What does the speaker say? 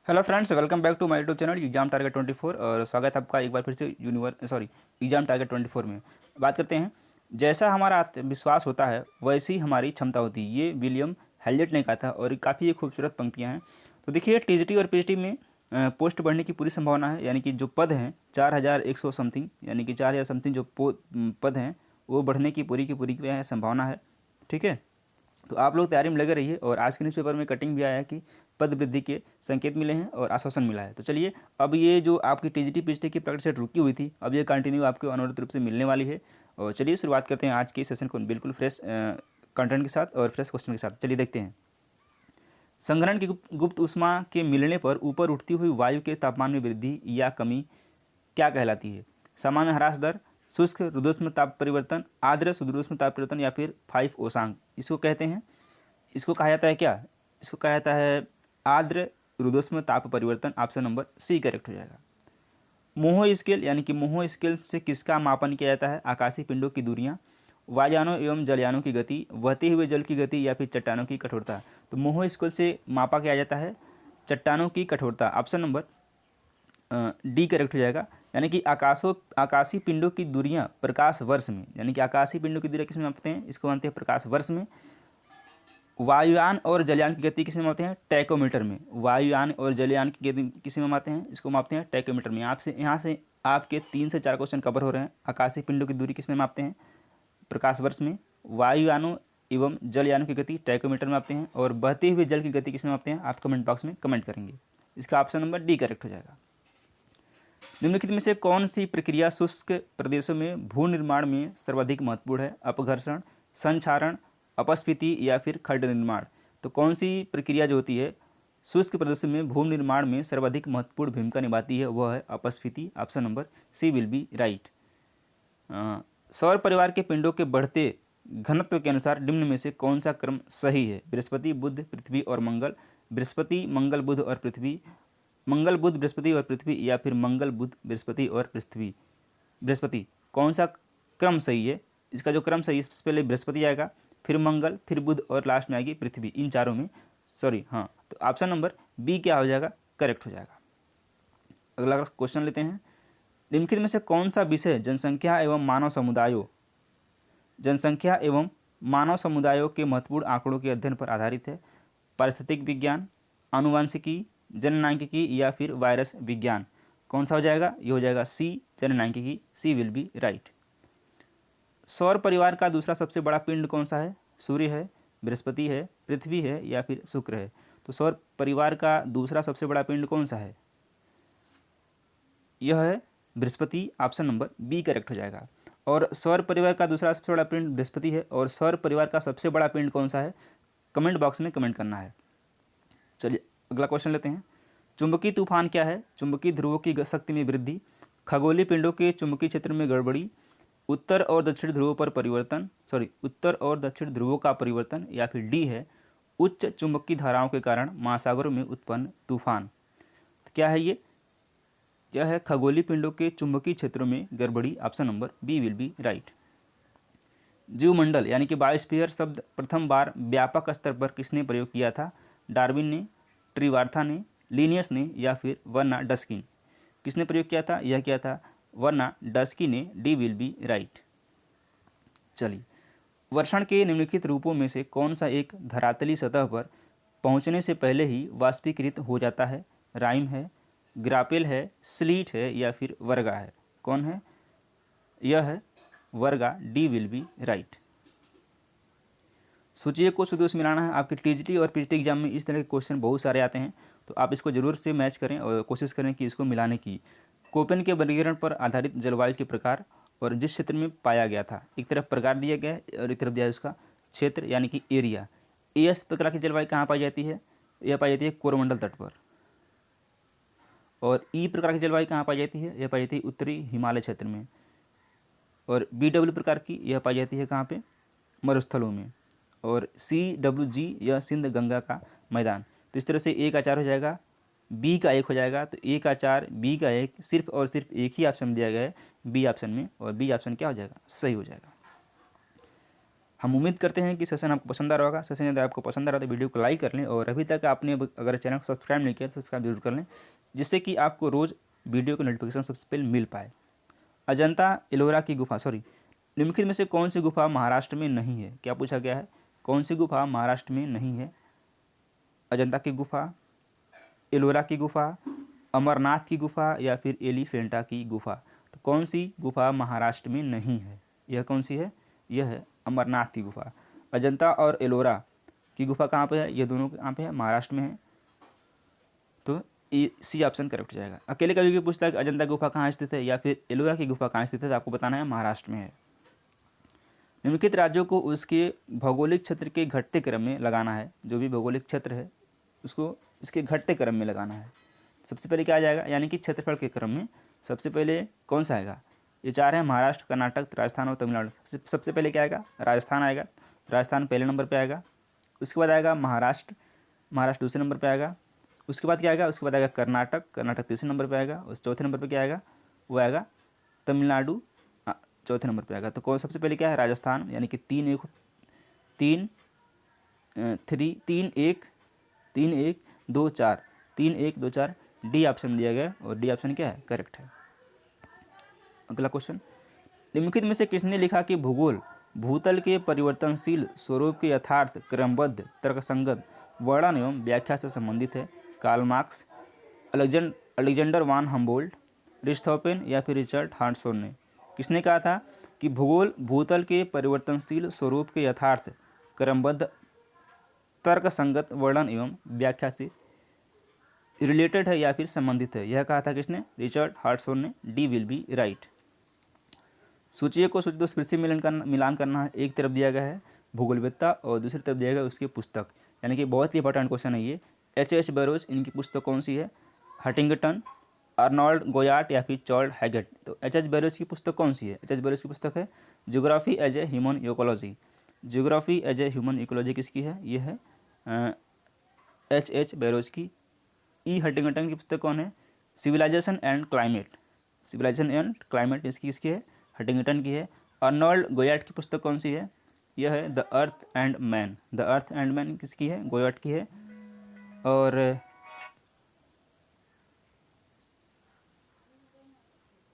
Hello friends, welcome back to my YouTube channel exam target 24। और स्वागत है आपका एक बार फिर से एग्जाम टारगेट 24 में। बात करते हैं, जैसा हमारा आत्मविश्वास होता है वैसी हमारी क्षमता होती है। ये विलियम हेल्जेट ने कहा था और काफ़ी ये खूबसूरत पंक्तियाँ हैं। तो देखिए, टीजीटी और पीजीटी में पोस्ट बढ़ने की पूरी संभावना है, यानी कि जो पद हैं 4100 समथिंग, यानी कि 4000 समथिंग जो पद हैं वो बढ़ने की पूरी क्या है, संभावना है। ठीक है, तो आप लोग तैयारी में लगे रहिए। और आज के न्यूज़पेपर में कटिंग भी आया है कि पद वृद्धि के संकेत मिले हैं और आश्वासन मिला है। तो चलिए, अब ये जो आपकी टीजीटी पीजीटी की प्रैक्टिस सेट रुकी हुई थी, अब ये कंटिन्यू आपको अनुरूप रूप से मिलने वाली है। और चलिए शुरुआत करते हैं आज के सेशन को बिल्कुल फ्रेश कंटेंट के साथ और फ्रेश क्वेश्चन के साथ। चलिए देखते हैं। संघनन की गुप्त ऊष्मा के मिलने पर ऊपर उठती हुई वायु के तापमान में वृद्धि या कमी क्या कहलाती है? सामान्य ह्रास दर, शुष्क रुद्धोष्म ताप परिवर्तन, आर्द्र सुदूष्म ताप परिवर्तन या फिर 5 ओसांग इसको कहते हैं। इसको कहा जाता है क्या? इसको कहा जाता है आर्द्र रुद्धोष्म ताप परिवर्तन। ऑप्शन नंबर सी करेक्ट हो जाएगा। मोहो स्केल, यानी कि मोहो स्केल से किसका मापन किया जाता है? आकाशीय पिंडों की दूरियां, वायुयानों एवं जलयानों की गति, बहते हुए जल की गति या फिर चट्टानों की कठोरता। तो मोहो स्केल से मापा किया जाता है चट्टानों की कठोरता। ऑप्शन नंबर डी करेक्ट हो जाएगा। यानी कि आकाशीय पिंडों की दूरियां प्रकाश वर्ष में, यानी कि आकाशीय पिंडों की दूरियां किस में मापते हैं? इसको मानते हैं प्रकाश वर्ष में। वायुयान और जलयान की गति किस में मापते हैं? टैकोमीटर में। वायुयान और जलयान की गति किस में मापते हैं? इसको मापते हैं टैकोमीटर में। आपसे यहाँ से आपके 3 से 4 क्वेश्चन कवर हो रहे हैं। आकाशीय पिंडों की दूरी किस में मापते हैं? प्रकाश वर्ष में। वायुयानों एवं जलयानों की गति टैकोमीटर में मापते हैं। और बहते हुए जल की गति किस में मापते हैं? आप कमेंट बॉक्स में कमेंट करेंगे। इसका ऑप्शन नंबर डी करेक्ट हो जाएगा। निम्नलिखित में से कौन सी प्रक्रिया शुष्क प्रदेशों में भू निर्माण में सर्वाधिक महत्वपूर्ण है? अपघर्षण, संक्षारण, अपस्फीति या फिर खड्ड निर्माण। तो कौन सी प्रक्रिया जो होती है शुष्क प्रदेशों में भू निर्माण में सर्वाधिक महत्वपूर्ण भूमिका निभाती है? वह है अपस्फीति। Option number C will be right. सौर परिवार के पिंडों के बढ़ते घनत्व के अनुसार निम्न में से कौन सा क्रम सही है? बृहस्पति, बुध, पृथ्वी और मंगल, बृहस्पति, मंगल, बुध और पृथ्वी, मंगल, बुध, बृहस्पति और पृथ्वी, या फिर मंगल, बुध, बृहस्पति और पृथ्वी। बृहस्पति, कौन सा क्रम सही है? इसका जो क्रम सही है, सबसे पहले बृहस्पति आएगा, फिर मंगल, फिर बुध और लास्ट में आएगी पृथ्वी। इन चारों में हाँ, तो ऑप्शन नंबर बी क्या हो जाएगा? करेक्ट हो जाएगा। अगला क्वेश्चन लेते हैं। निम्नलिखित में से कौन सा विषय जनसंख्या एवं मानव समुदायों के महत्वपूर्ण आंकड़ों के अध्ययन पर आधारित है? पारिस्थितिक विज्ञान, आनुवंशिकी, जननांकिकी या फिर वायरस विज्ञान। कौन सा हो जाएगा? ये हो जाएगा सी, जननांकिकी। सी विल बी राइट। सौर परिवार का दूसरा सबसे बड़ा पिंड कौन सा है? सूर्य है, बृहस्पति है, पृथ्वी है या फिर शुक्र है। तो सौर परिवार का दूसरा सबसे बड़ा पिंड कौन सा है? यह है बृहस्पति। ऑप्शन नंबर बी करेक्ट हो जाएगा। और सौर परिवार का दूसरा सबसे बड़ा पिंड बृहस्पति है। और सौर परिवार का सबसे बड़ा पिंड कौन सा है? कमेंट बॉक्स में कमेंट करना है। चलिए अगला क्वेश्चन लेते हैं। चुंबकीय तूफान क्या है? चुंबकीय ध्रुवों की शक्ति में वृद्धि, खगोलीय पिंडों के चुंबकीय क्षेत्र में गड़बड़ी, उत्तर और दक्षिण ध्रुवों पर परिवर्तन, उत्तर और दक्षिण ध्रुवों का परिवर्तन, या फिर डी है उच्च चुंबकीय धाराओं के कारण महासागरों में उत्पन्न तूफान। तो क्या है ये? यह है खगोलीय पिंडों के चुंबकीय क्षेत्रों में गड़बड़ी। Option number B will be right. जीवमंडल यानी कि बायोस्फीयर शब्द प्रथम बार व्यापक स्तर पर किसने प्रयोग किया था? डार्विन ने, ट्रिवार्था ने, लिनियस ने या फिर वर्नाडस्की। किसने प्रयोग किया था? यह किया था वर्नाडस्की ने। D will be right. चलिए, वर्षण के निम्नलिखित रूपों में से कौन सा एक धरातली सतह पर पहुंचने से पहले ही वाष्पीकृत हो जाता है? राइम है, ग्रापेल है, स्लीट है या फिर वर्गा है। कौन है? यह है वर्गा। D will be right. सोचिए को सुदूष मिलाना है। आपके टीजीटी और पीजीटी एग्जाम में इस तरह के क्वेश्चन बहुत सारे आते हैं, तो आप इसको जरूर से मैच करें और कोशिश करें कि इसको मिलाने की। कोपेन के वर्गीकरण पर आधारित जलवायु के प्रकार और जिस क्षेत्र में पाया गया था, एक तरफ प्रकार दिया गया है और एक तरफ दिया है उसका क्षेत्र यानी कि एरिया। एस प्रकार की जलवायु कहाँ पाई जाती है? यह पाई जाती है कोरोमंडल तट पर। और ई प्रकार की जलवायु कहाँ पाई जाती है? यह पाई जाती है उत्तरी हिमालय क्षेत्र में। और BW प्रकार की यह पाई जाती है कहाँ पे? मरुस्थलों में। और CWG यह सिंध गंगा का मैदान। तो इस तरह से A का 4 हो जाएगा, B का 1 हो जाएगा। तो A का 4, B का 1, सिर्फ और सिर्फ एक ही ऑप्शन दिया गया है बी ऑप्शन में, और बी ऑप्शन क्या हो जाएगा? सही हो जाएगा। हम उम्मीद करते हैं कि सेशन आपको पसंद आ रहा होगा। सेशन यदि आपको पसंद आ रहा है तो वीडियो को लाइक कर लें, और अभी तक आपने अगर चैनल को सब्सक्राइब नहीं किया तो सब्सक्राइब जरूर कर लें, जिससे कि आपको रोज़ वीडियो की नोटिफिकेशन सबसे पहले मिल पाए। अजंता एलोरा की गुफा, निम्नलिखित में से कौन सी गुफा महाराष्ट्र में नहीं है? क्या पूछा गया है? कौन सी गुफा महाराष्ट्र में नहीं है? अजंता की गुफा, एलोरा की गुफा, अमरनाथ की गुफा, या फिर एलिफेंटा की गुफा। तो कौन सी गुफा महाराष्ट्र में नहीं है? यह कौन सी है? यह है अमरनाथ की गुफा। अजंता और एलोरा की गुफा कहाँ पे है? ये दोनों कहाँ पे है? महाराष्ट्र में है। तो सी ऑप्शन करेक्ट हो जाएगा। अकेले कभी भी पूछता है कि अजंता गुफा कहाँ स्थित है या फिर एलोरा की गुफा कहाँ स्थित है, तो आपको बताना है महाराष्ट्र में है। निम्नलिखित राज्यों को उसके भौगोलिक क्षेत्र के घटते क्रम में लगाना है। जो भी भौगोलिक क्षेत्र है उसको इसके घटते क्रम में लगाना है। सबसे पहले क्या आ जाएगा, यानी कि क्षेत्रफल के क्रम में सबसे पहले कौन सा आएगा? ये चार है, महाराष्ट्र, कर्नाटक, राजस्थान और तमिलनाडु। सबसे पहले क्या आएगा? राजस्थान आएगा। राजस्थान पहले नंबर पे आएगा। उसके बाद आएगा महाराष्ट्र, महाराष्ट्र दूसरे नंबर पे आएगा। उसके बाद क्या आएगा? उसके बाद आएगा कर्नाटक, कर्नाटक तीसरे नंबर पे आएगा। उस चौथे नंबर पे क्या आएगा? वो आएगा तमिलनाडु, चौथे नंबर पे आएगा। तो कौन सबसे पहले क्या है? राजस्थान, यानी कि 3-1-2-4 डी ऑप्शन दिया गया, और डी ऑप्शन क्या है? करेक्ट है। अगला क्वेश्चन, निम्नलिखित में से किसने लिखा कि भूगोल भूतल के परिवर्तनशील स्वरूप के यथार्थ क्रमबद्ध तर्कसंगत वर्णन एवं व्याख्या से संबंधित है? कार्ल मार्क्स, अलेक्जेंडर वान हम्बोल्ट, रिस्थोफेन, या फिर रिचर्ड हार्टसोन ने? किसने कहा था कि भूगोल भूतल के परिवर्तनशील स्वरूप के यथार्थ क्रमबद्ध तर्कसंगत वर्णन एवं व्याख्या से रिलेटेड है या फिर संबंधित है? यह कहा था किसने? रिचर्ड हार्टसोन ने। D will be right. सूची को सूची 2 फिर से मिलान करना है। एक तरफ दिया गया है भूगोलवेत्ता और दूसरी तरफ दिया गया उसकी पुस्तक, यानी कि बहुत ही इंपॉर्टेंट क्वेश्चन है ये। एच बैरोज, इनकी पुस्तक कौन सी है? हटिंगटन, अर्नोल्ड गोयाट, या फिर चार्ल्स हैगेट? तो एच बैरोज की पुस्तक कौन सी है? एच बैरोज की पुस्तक है geography as a human ecology. Geography as a human ecology किसकी है? ये है एच बैरोज की। ई हटिंगटन की पुस्तक कौन है? Civilisation and climate. Civilisation and climate इसकी किसकी है? हटिंगटन की है। अर्नोल्ड गोयाट की पुस्तक कौन सी है? यह है the earth and man. The earth and man किसकी है? गोयाट की है। और